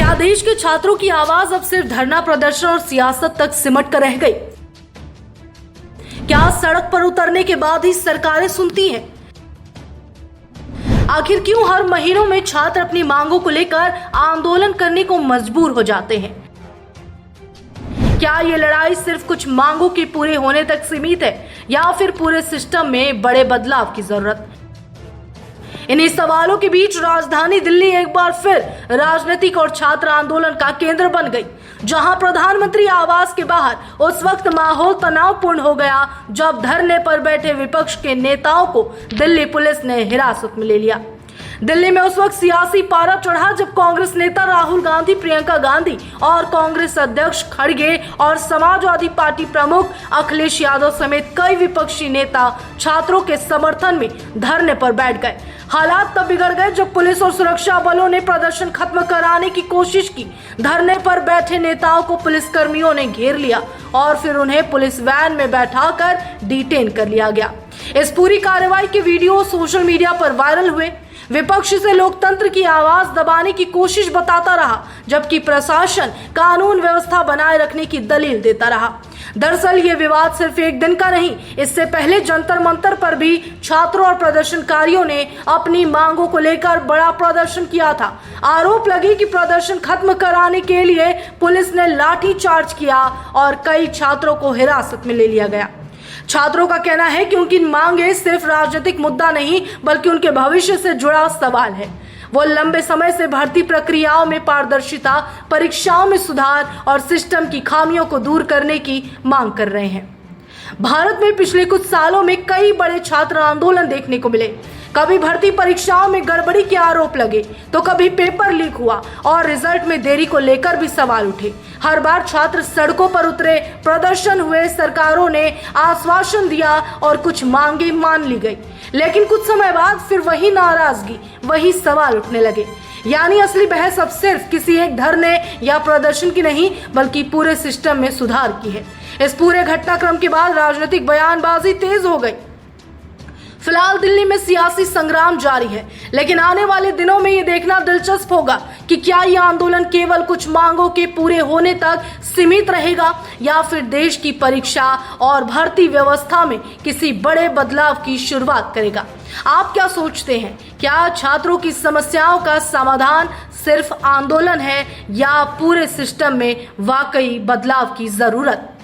क्या देश के छात्रों की आवाज अब सिर्फ धरना प्रदर्शन और सियासत तक सिमट कर रह गई? क्या सड़क पर उतरने के बाद ही सरकारें सुनती हैं? आखिर क्यों हर महीनों में छात्र अपनी मांगों को लेकर आंदोलन करने को मजबूर हो जाते हैं? क्या ये लड़ाई सिर्फ कुछ मांगों के पूरे होने तक सीमित है या फिर पूरे सिस्टम में बड़े बदलाव की जरूरत? इन्हीं सवालों के बीच राजधानी दिल्ली एक बार फिर राजनीतिक और छात्र आंदोलन का केंद्र बन गई, जहां प्रधानमंत्री आवास के बाहर उस वक्त माहौल तनावपूर्ण हो गया जब धरने पर बैठे विपक्ष के नेताओं को दिल्ली पुलिस ने हिरासत में ले लिया। दिल्ली में उस वक्त सियासी पारा चढ़ा जब कांग्रेस नेता राहुल गांधी, प्रियंका गांधी और कांग्रेस अध्यक्ष खड़गे और समाजवादी पार्टी प्रमुख अखिलेश यादव समेत कई विपक्षी नेता छात्रों के समर्थन में धरने पर बैठ गए। हालात तब बिगड़ गए जब पुलिस और सुरक्षा बलों ने प्रदर्शन खत्म कराने की कोशिश की। धरने पर बैठे नेताओं को पुलिसकर्मियों ने घेर लिया और फिर उन्हें पुलिस वैन में बैठाकर डिटेन कर लिया गया। इस पूरी कार्रवाई के वीडियो सोशल मीडिया पर वायरल हुए। विपक्ष इसे लोकतंत्र की आवाज दबाने की कोशिश बताता रहा, जबकि प्रशासन कानून व्यवस्था बनाए रखने की दलील देता रहा। दरअसल ये विवाद सिर्फ एक दिन का नहीं, इससे पहले जंतर मंतर पर भी छात्रों और प्रदर्शनकारियों ने अपनी मांगों को लेकर बड़ा प्रदर्शन किया था। आरोप लगे कि प्रदर्शन खत्म कराने के लिए पुलिस ने लाठी चार्ज किया और कई छात्रों को हिरासत में ले लिया गया। छात्रों का कहना है कि उनकी मांगे सिर्फ राजनीतिक मुद्दा नहीं बल्कि उनके भविष्य से जुड़ा सवाल है। वो लंबे समय से भर्ती प्रक्रियाओं में पारदर्शिता, परीक्षाओं में सुधार और सिस्टम की खामियों को दूर करने की मांग कर रहे हैं। भारत में पिछले कुछ सालों में कई बड़े छात्र आंदोलन देखने को मिले। कभी भर्ती परीक्षाओं में गड़बड़ी के आरोप लगे तो कभी पेपर लीक हुआ और रिजल्ट में देरी को लेकर भी सवाल उठे। हर बार छात्र सड़कों पर उतरे, प्रदर्शन हुए, सरकारों ने आश्वासन दिया और कुछ मांगे मान ली गई, लेकिन कुछ समय बाद फिर वही नाराजगी, वही सवाल उठने लगे। यानी असली बहस अब सिर्फ किसी एक धरने या प्रदर्शन की नहीं बल्कि पूरे सिस्टम में सुधार की है। इस पूरे घटनाक्रम के बाद राजनीतिक बयानबाजी तेज हो गई। फिलहाल दिल्ली में सियासी संग्राम जारी है, लेकिन आने वाले दिनों में ये देखना दिलचस्प होगा कि क्या यह आंदोलन केवल कुछ मांगों के पूरे होने तक सीमित रहेगा या फिर देश की परीक्षा और भर्ती व्यवस्था में किसी बड़े बदलाव की शुरुआत करेगा। आप क्या सोचते हैं? क्या छात्रों की समस्याओं का समाधान सिर्फ आंदोलन है या पूरे सिस्टम में वाकई बदलाव की जरूरत?